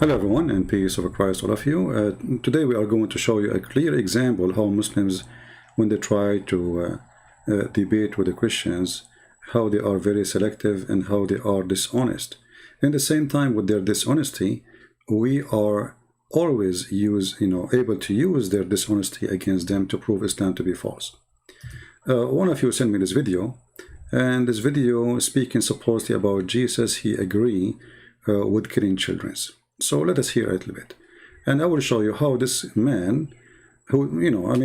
Hello everyone, and peace of Christ all of you. Today we are going to show you a clear example how Muslims, when they try to debate with the Christians, how they are very selective and how they are dishonest. In the same time, with their dishonesty, we are always able to use their dishonesty against them to prove Islam to be false. One of you sent me this video, and this video speaking supposedly about Jesus, he agree with killing children. So let us hear a little bit. And I will show you how this man, who,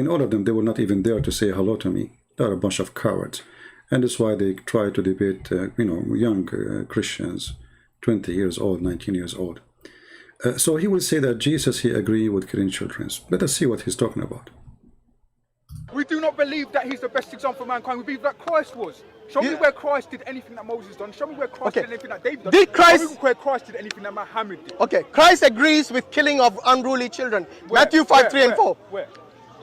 all of them, they were not even there to say hello to me. They're a bunch of cowards. And that's why they try to debate, young Christians, 20 years old, 19 years old. So he will say that Jesus, he agree with killing children. Let us see what he's talking about. We do not believe that he's the best example for mankind. We believe that Christ was. Show me where Christ did anything that Moses done. Show me where Christ did anything that David done. Show me where Christ did anything that Muhammad did. Okay, Christ agrees with killing of unruly children. Where? Matthew 5, 3 and 4. Where?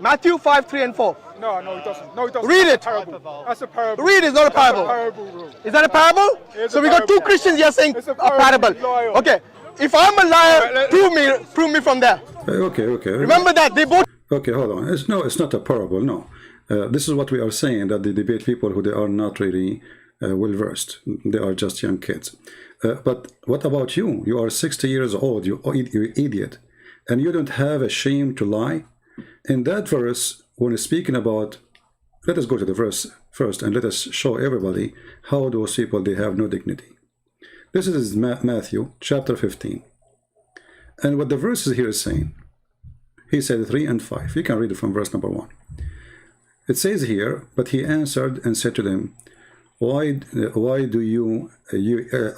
Matthew 5, 3 and 4. No, he doesn't. No, he doesn't. Read it. That's a parable. Read it, it's not a parable. That's a parable, bro. Is that a parable? It's so a we got parable. two Christians here saying It's a parable. parable. Okay, if I'm a liar, prove me from there. Okay. Remember that they both. Okay, hold on. It's not a parable, no. This is what we are saying, that they debate people who they are not really well-versed. They are just young kids. But what about you? You are 60 years old, you idiot. And you don't have a shame to lie? In that verse, when it's speaking about, let us go to the verse first and let us show everybody how those people, they have no dignity. This is Matthew chapter 15. And what the verses here is saying, he said 3 and 5. You can read it from verse number 1. It says here, but he answered and said to them, why do you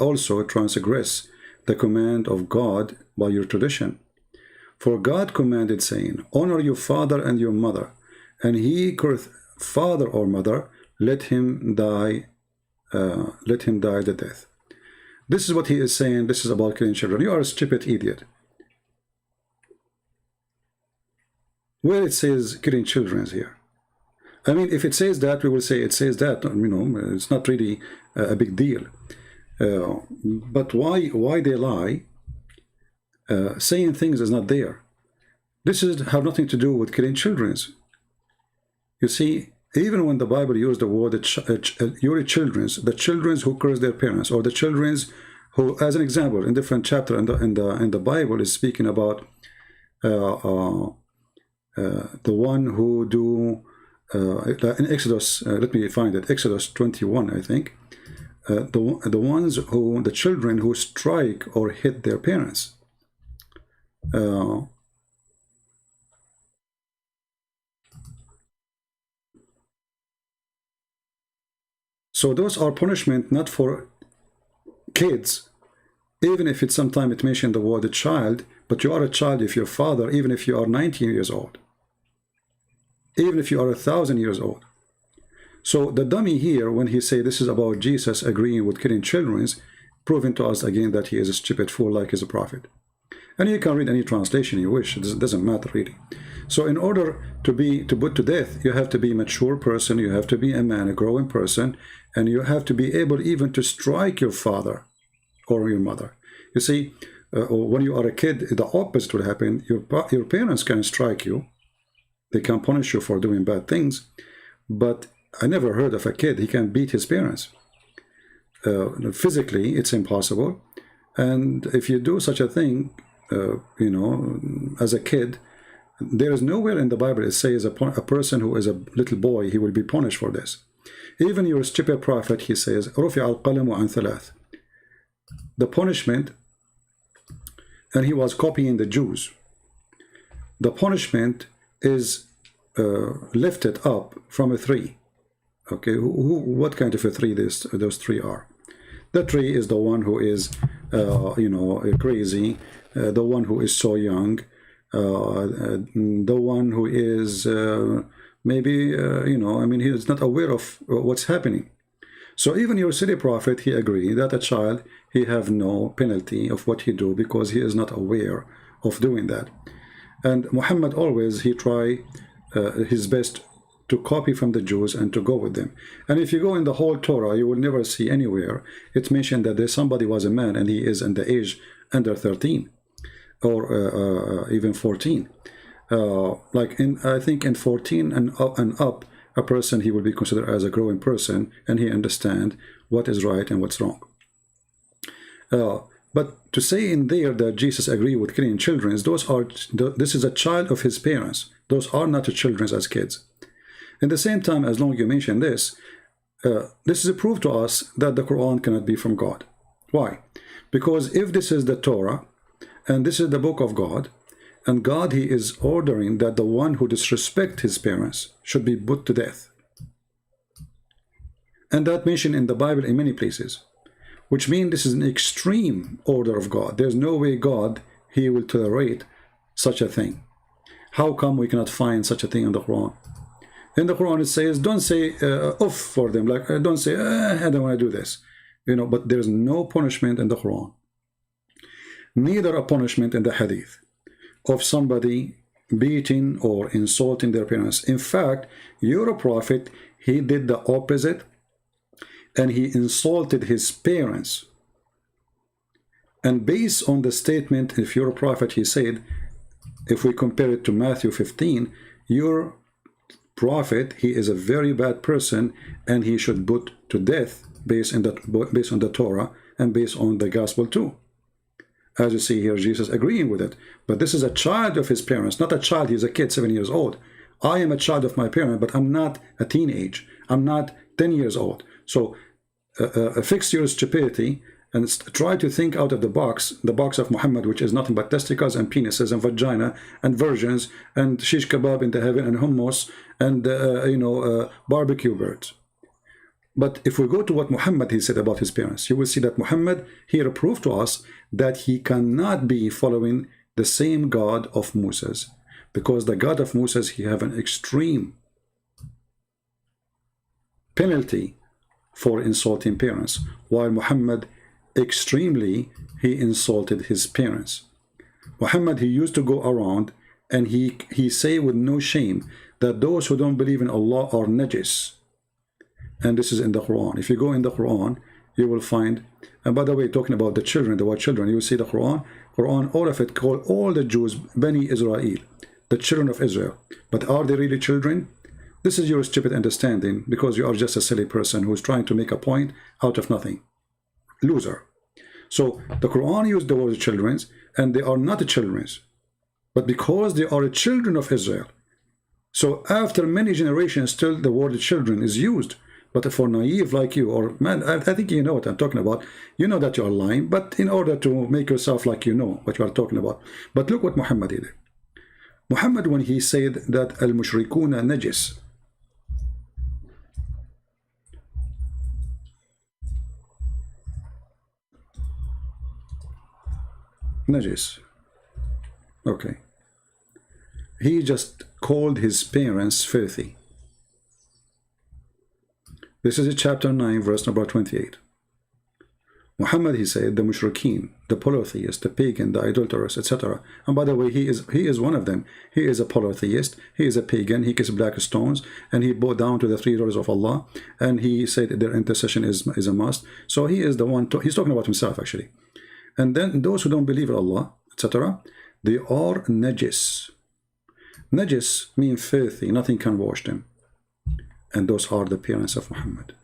also transgress the command of God by your tradition? For God commanded, saying, honor your father and your mother, and he cureth father or mother, let him die the death. This is what he is saying. This is about killing children. You are a stupid idiot. Where it says killing children here. I mean, if it says that, we will say it says that. It's not really a big deal. But why they lie? Saying things is not there. This have nothing to do with killing children. You see, even when the Bible used the word your children, the children who curse their parents, or the children who, as an example, in different chapter in the Bible is speaking about the one who do. In Exodus, let me find it. Exodus 21, I think. The ones who, the children who strike or hit their parents. So those are punishment not for kids, even if it's sometimes it mentioned the word child, but you are a child if your father, even if you are 19 years old. Even if you are 1,000 years old. So the dummy here, when he say this is about Jesus agreeing with killing children, proving to us again that he is a stupid fool like he's a prophet. And you can read any translation you wish. It doesn't matter really. So in order to put to death, you have to be a mature person, you have to be a man, a growing person, and you have to be able even to strike your father or your mother. You see, when you are a kid, the opposite will happen. Your parents can strike you. They can punish you for doing bad things, but I never heard of a kid he can beat his parents. Physically, it's impossible. And if you do such a thing, as a kid, there is nowhere in the Bible it says a person who is a little boy, he will be punished for this. Even your stupid prophet, he says, رُفِعَ الْقَلَمُ عَنْ ثَلَاثٍ. The punishment, and he was copying the Jews. The punishment is lifted up from a 3. Okay, what kind of a 3 those 3 are? The 3 is the one who is crazy, the one who is so young, the one who is maybe he is not aware of what's happening. So even your city prophet, he agreed that a child, he have no penalty of what he do because he is not aware of doing that. And Muhammad always, he try his best to copy from the Jews and to go with them. And if you go in the whole Torah, you will never see anywhere it's mentioned that somebody was a man and he is in the age under 13. or even 14. Like I think in 14 and up, a person, he will be considered as a growing person, and he understand what is right and what's wrong. But to say in there that Jesus agreed with killing children, this is a child of his parents. Those are not children as kids. In the same time, as long as you mention this, this is a proof to us that the Quran cannot be from God. Why? Because if this is the Torah, and this is the book of God, and God, he is ordering that the one who disrespects his parents should be put to death. And that mentioned in the Bible in many places, which means this is an extreme order of God. There's no way God, he will tolerate such a thing. How come we cannot find such a thing in the Quran? In the Quran it says, don't say uff for them, like don't say I don't want to do this, you know. But there's no punishment in the Quran, neither a punishment in the Hadith of somebody beating or insulting their parents. In fact, your prophet, he did the opposite, and he insulted his parents. And based on the statement, if your prophet, he said, if we compare it to Matthew 15, your prophet, he is a very bad person, and he should put to death based on the Torah and based on the gospel too. As you see here, Jesus agreeing with it. But this is a child of his parents, not a child, he's a kid, 7 years old. I am a child of my parent, but I'm not a teenage. I'm not 10 years old. So fix your stupidity and try to think out of the box of Muhammad, which is nothing but testicles and penises and vagina and virgins and shish kebab in the heaven and hummus and barbecue birds. But if we go to what Muhammad, he said about his parents, you will see that Muhammad here proved to us that he cannot be following the same God of Moses, because the God of Moses, he have an extreme penalty for insulting parents, while Muhammad extremely, he insulted his parents. Muhammad, he used to go around and he say with no shame that those who don't believe in Allah are najis. And this is in the Quran. If you go in the Quran, you will find, and by the way, talking about the children, the white children, you will see the Quran, all of it call all the Jews Bani Israel, the children of Israel. But are they really children? This is your stupid understanding, because you are just a silly person who's trying to make a point out of nothing. Loser. So the Quran used the word children, and they are not children. But because they are children of Israel, so after many generations, still the word children is used. But for naive like you, or man, I think you know what I'm talking about. You know that you are lying, but in order to make yourself like you know what you are talking about. But look what Muhammad did. Muhammad, when he said that al-mushrikuna najis, najis, okay, he just called his parents filthy. This is chapter 9, verse number 28. Muhammad, he said, the mushrikeen, the polytheist, the pagan, the idolatrous, etc. And by the way, he is one of them. He is a polytheist, he is a pagan, he kisses black stones, and he bowed down to the 3 daughters of Allah, and he said their intercession is a must. So he is the one, he's talking about himself actually. And then those who don't believe in Allah, etc., they are najis. Najis means filthy, nothing can wash them. And those are the parents of Muhammad.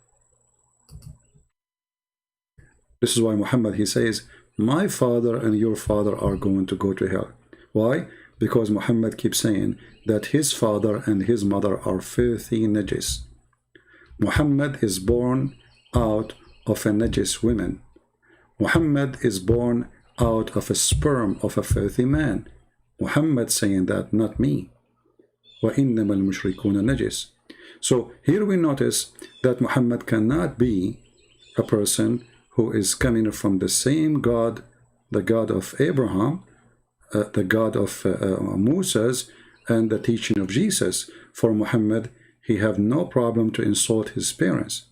This is why Muhammad, he says, my father and your father are going to go to hell. Why? Because Muhammad keeps saying that his father and his mother are filthy najis. Muhammad is born out of a najis woman. Muhammad is born out of a sperm of a filthy man. Muhammad saying that, not me. وَإِنَّمَا الْمُشْرِكُونَ نَجِسٌ. So here we notice that Muhammad cannot be a person who is coming from the same God, the God of Abraham, the God of Moses, and the teaching of Jesus. For Muhammad, he have no problem to insult his parents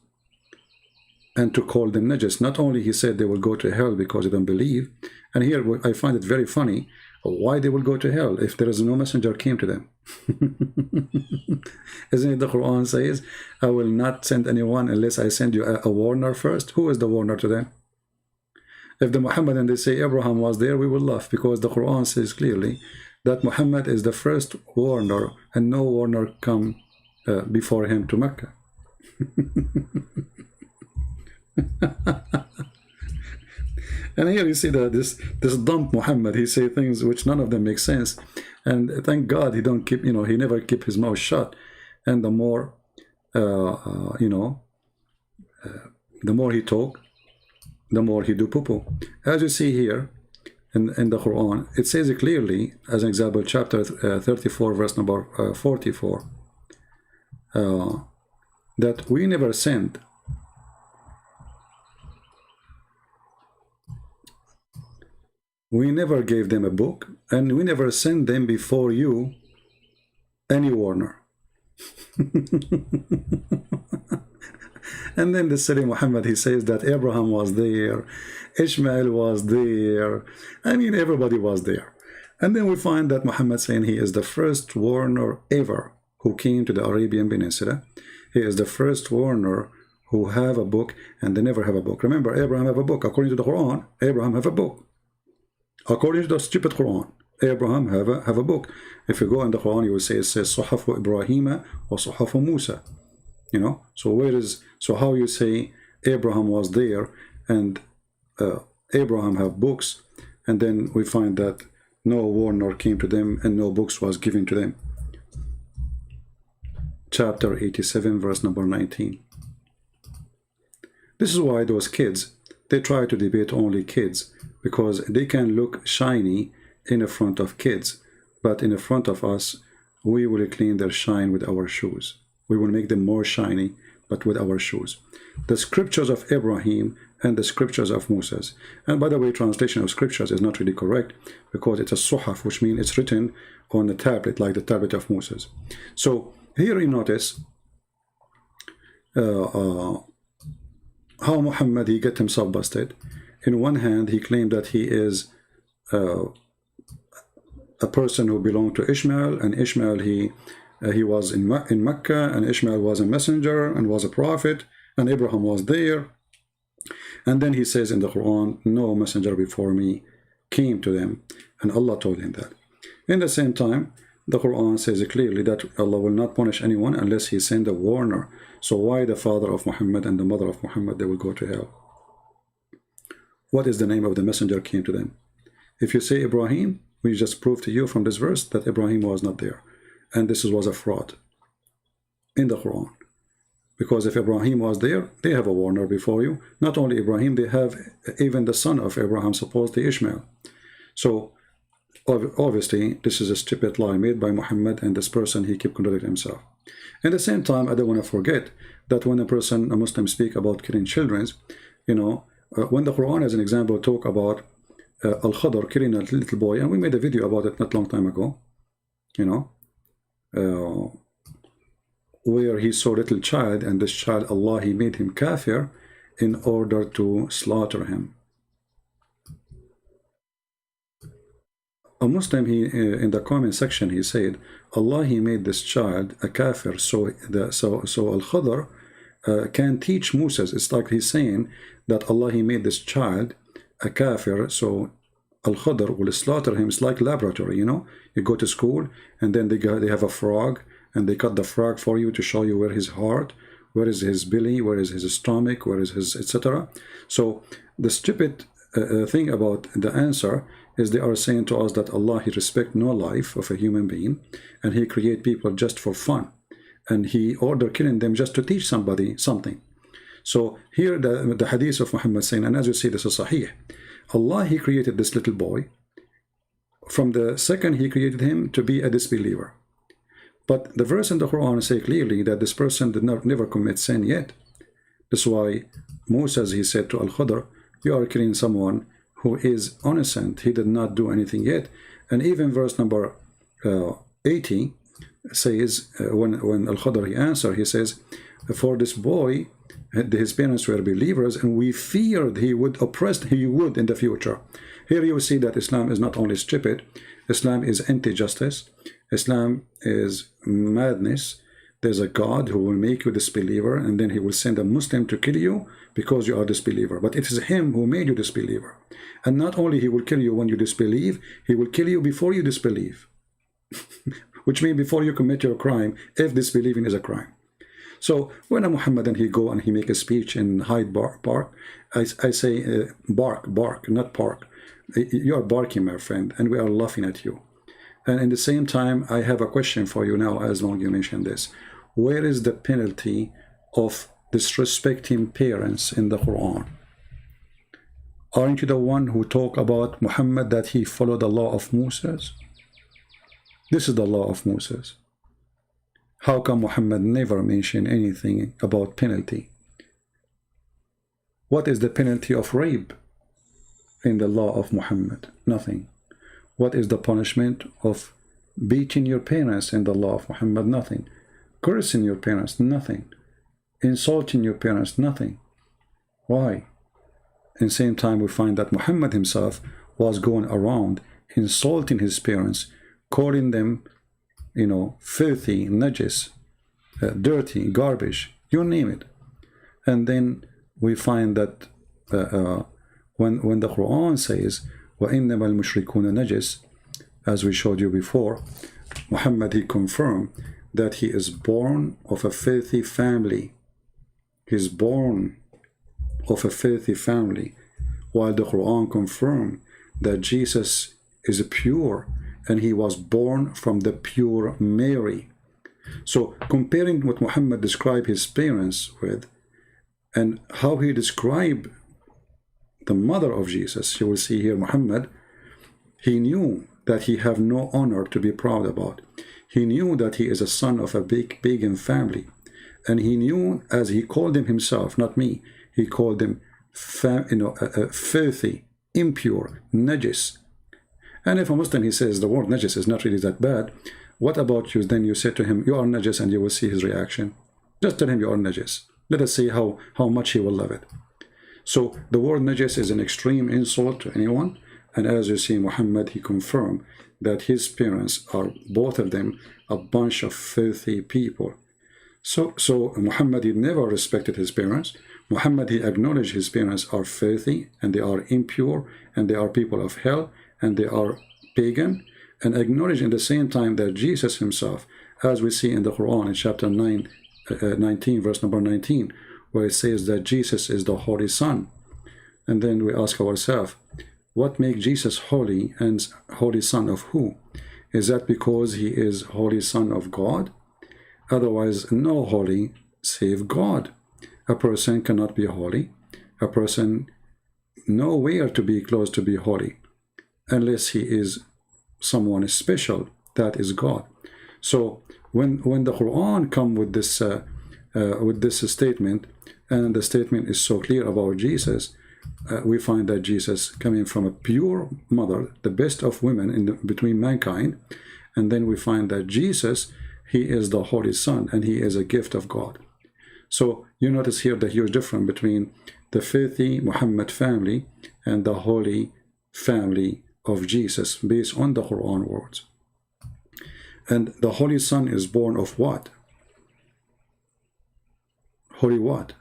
and to call them najis. Not only he said they will go to hell because they don't believe, and here I find it very funny, why they will go to hell if there is no messenger came to them. Isn't it the Quran says, I will not send anyone unless I send you a warner first? Who is the warner to them? If the Muhammad and they say Abraham was there, we will laugh, because the Quran says clearly that Muhammad is the first warner, and no warner come before him to Mecca. And here you see that this dumb Muhammad, he say things which none of them make sense, and thank God he don't keep, he never keep his mouth shut. And the more the more he talk, the more he do poo-poo. As you see here in the Quran, it says clearly, as an example, chapter 34, verse number 44, that we never sent we never gave them a book, and we never sent them before you any warner. And then the silly Muhammad, he says that Abraham was there, Ishmael was there, I mean everybody was there. And then we find that Muhammad saying he is the first warner ever who came to the Arabian Peninsula. He is the first warner who have a book, and they never have a book. Remember, Abraham have a book. According to the Quran, Abraham have a book. According to the stupid Quran, Abraham have a book. If you go in the Quran, you will say it says Suhafu Ibrahim or Suhafu Musa. So how you say Abraham was there and Abraham have books, and then we find that no warner came to them and no books was given to them. Chapter 87, verse number 19. This is why those kids, they try to debate only kids, because they can look shiny in the front of kids, but in the front of us, we will clean their shine with our shoes. We will make them more shiny, but with our shoes. The scriptures of Abraham and the scriptures of Moses. And by the way, translation of scriptures is not really correct, because it's a suhaf, which means it's written on a tablet, like the tablet of Moses. So here you notice how Muhammad, he get himself busted. In one hand, he claimed that he is a person who belonged to Ishmael, and Ishmael, he was in Mecca, and Ishmael was a messenger and was a prophet, and Abraham was there. And then he says in the Quran, no messenger before me came to them, and Allah told him that. In the same time, the Quran says clearly that Allah will not punish anyone unless he send a warner. So why the father of Muhammad and the mother of Muhammad, they will go to hell? What is the name of the messenger came to them? If you say Ibrahim, we just prove to you from this verse that Ibrahim was not there, and this was a fraud in the Quran. Because if Ibrahim was there, they have a warner before you. Not only Ibrahim, they have even the son of Abraham, supposedly Ishmael. So obviously, this is a stupid lie made by Muhammad, and this person, he keep contradicting himself. At the same time, I don't want to forget that when a Muslim speak about killing children, when the Quran, as an example, talk about Al-Khadr killing a little boy, and we made a video about it not long time ago, where he saw a little child, and this child, Allah, he made him kafir in order to slaughter him. A Muslim, he in the comment section, he said, Allah, he made this child a kafir, so Al-Khadr can teach Moses. It's like he's saying that Allah, he made this child a kafir, so Al-Khadr will slaughter him. It's like laboratory, you go to school, and then they have a frog, and they cut the frog for you to show you where his heart, where is his belly, where is his stomach, where is his etc. So the stupid thing about the answer is they are saying to us that Allah, he respect no life of a human being, and he create people just for fun, and he order killing them just to teach somebody something. So here the hadith of Muhammad saying, and as you see, this is sahih, Allah, he created this little boy. From the second, he created him to be a disbeliever. But the verse in the Quran say clearly that this person did never commit sin yet. That's why Moses, he said to Al-Khadr, you are killing someone who is innocent. He did not do anything yet. And even verse number 80 says, when Al-Khadr, he answered, he says, for this boy, his parents were believers, and we feared he would in the future. Here you see that Islam is not only stupid, Islam is anti-justice, Islam is madness, there's a God who will make you disbeliever, and then he will send a Muslim to kill you because you are disbeliever. But it is him who made you disbeliever. And not only he will kill you when you disbelieve, he will kill you before you disbelieve. Which means before you commit your crime, if disbelieving is a crime. So when a Muhammadan he go and he make a speech in Hyde Park, I say bark, not park. You are barking, my friend, and we are laughing at you. And in the same time, I have a question for you now, as long as you mentioned this. Where is the penalty of disrespecting parents in the Quran? Aren't you the one who talk about Muhammad that he followed the law of Moses? This is the law of Moses. How come Muhammad never mentioned anything about penalty? What is the penalty of rape in the law of Muhammad? Nothing. What is the punishment of beating your parents in the law of Muhammad? Nothing. Cursing your parents? Nothing. Insulting your parents? Nothing. Why? In the same time, we find that Muhammad himself was going around insulting his parents, calling them, you know, filthy, najis, dirty, garbage, you name it. And then we find that when the Quran says, وَإِنَّمَا الْمُشْرِكُونَ نَجِسٌ, as we showed you before, Muhammad, he confirmed that he is born of a filthy family. He's born of a filthy family, while the Quran confirmed that Jesus is pure and he was born from the pure Mary. So comparing what Muhammad described his parents with and how he described the mother of Jesus, you will see here Muhammad, he knew that he have no honor to be proud about. He knew that he is a son of a big pagan family. And he knew, as he called them himself, not me, he called them filthy, impure, najis. And if a Muslim, he says the word najis is not really that bad, what about you? Then you say to him, you are najis, and you will see his reaction. Just tell him you are najis. Let us see how much he will love it. So the word najis is an extreme insult to anyone. And as you see, Muhammad, he confirmed that his parents are, both of them, a bunch of filthy people. So Muhammad, he never respected his parents. Muhammad, he acknowledged his parents are filthy, and they are impure, and they are people of hell, and they are pagan, and acknowledged in the same time that Jesus himself, as we see in the Quran in chapter 19, verse number 19, where it says that Jesus is the Holy Son. And then we ask ourselves, what makes Jesus holy, and Holy Son of who? Is that because he is Holy Son of God? Otherwise, no holy save God. A person cannot be holy. A person nowhere to be close to be holy, unless he is someone special, that is God. So when the Quran come with this statement, and the statement is so clear about Jesus, we find that Jesus coming from a pure mother, the best of women between mankind, and then we find that Jesus, he is the Holy Son, and he is a gift of God. So you notice here the huge difference between the filthy Muhammad family and the holy family of Jesus, based on the Quran words. And the Holy Son is born of what? Holy what?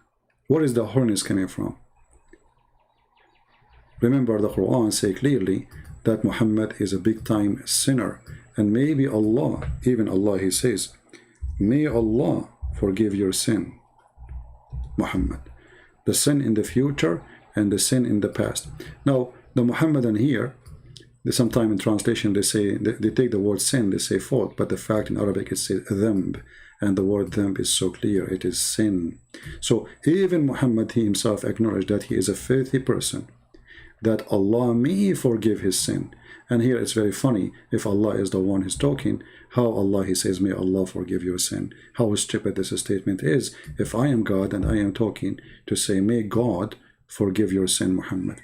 Where is the holiness coming from? Remember, the Quran say clearly that Muhammad is a big-time sinner, and maybe Allah, even Allah, he says, may Allah forgive your sin, Muhammad, the sin in the future and the sin in the past. Now, the Muhammadan here, sometime in translation they say, they take the word sin, they say fault, but the fact in Arabic it says dhanb, and the word dhanb is so clear, it is sin. So even Muhammad, he himself acknowledged that he is a filthy person, that Allah may forgive his sin. And here it's very funny, if Allah is the one who's talking, how Allah, he says, may Allah forgive your sin. How stupid this statement is, if I am God and I am talking to say, may God forgive your sin, Muhammad.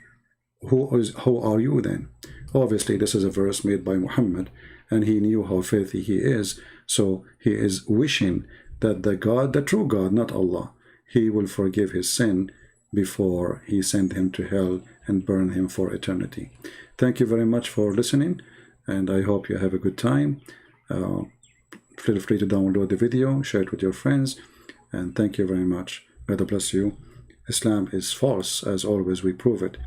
Who are you then? Obviously, this is a verse made by Muhammad, and he knew how filthy he is, so he is wishing that the God, the true God, not Allah, he will forgive his sin before he sent him to hell and burn him for eternity. Thank you very much for listening, and I hope you have a good time. Feel free to download the video, share it with your friends, and thank you very much. God bless you. Islam is false, as always, we prove it.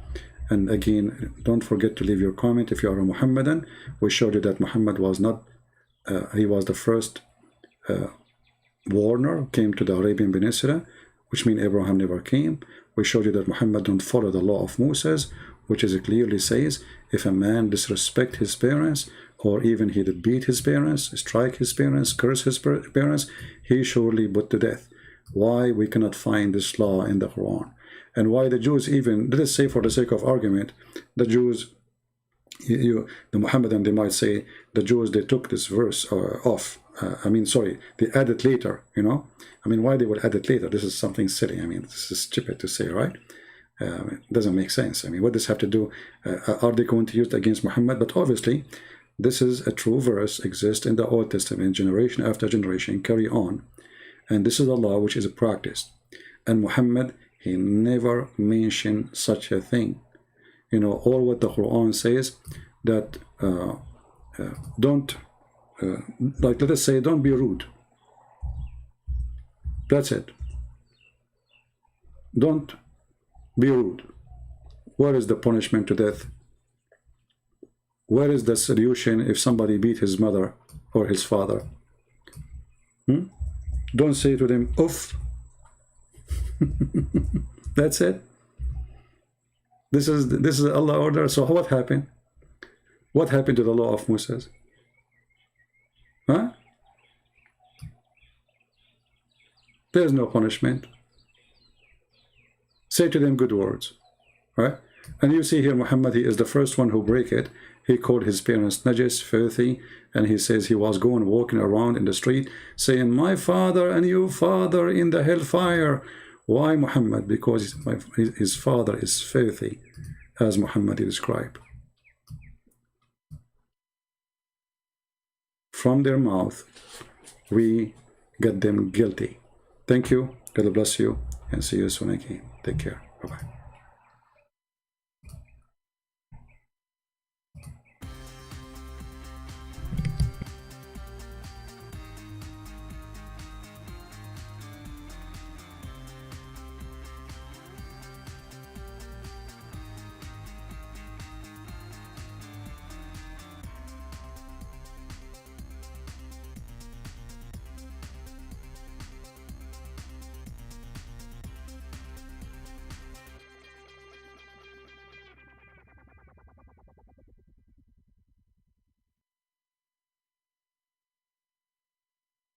And again, don't forget to leave your comment if you are a Muhammadan. We showed you that Muhammad was not, he was the first warner, came to the Arabian Peninsula, which means Abraham never came. We showed you that Muhammad don't follow the law of Moses, which is clearly says, if a man disrespect his parents, or even he did beat his parents, strike his parents, curse his parents, he surely put to death. Why we cannot find this law in the Quran? And why the Jews even, let us say for the sake of argument, the Jews, the Muhammadan, they might say, the Jews, they took this verse off. They add it later, you know. I mean, why they will add it later? This is something silly. I mean, this is stupid to say, right? It doesn't make sense. I mean, what does this have to do? Are they going to use it against Muhammad? But obviously, this is a true verse, exists in the Old Testament, generation after generation, carry on. And this is the law which is practiced. And Muhammad, he never mentioned such a thing. You know, all what the Quran says, that don't, like let us say, don't be rude. That's it. Don't be rude. Where is the punishment to death? Where is the solution if somebody beat his mother or his father? Don't say to them, oof. That's it. This is Allah order. So what happened? What happened to the law of Moses? Huh? There's no punishment. Say to them good words, right? And you see here Muhammad, he is the first one who break it. He called his parents najis, filthy, and he says he was walking around in the street saying, my father and your father in the hellfire. Why Muhammad? Because his father is filthy, as Muhammad described. From their mouth, we get them guilty. Thank you. God bless you, and see you soon again. Take care. Bye-bye.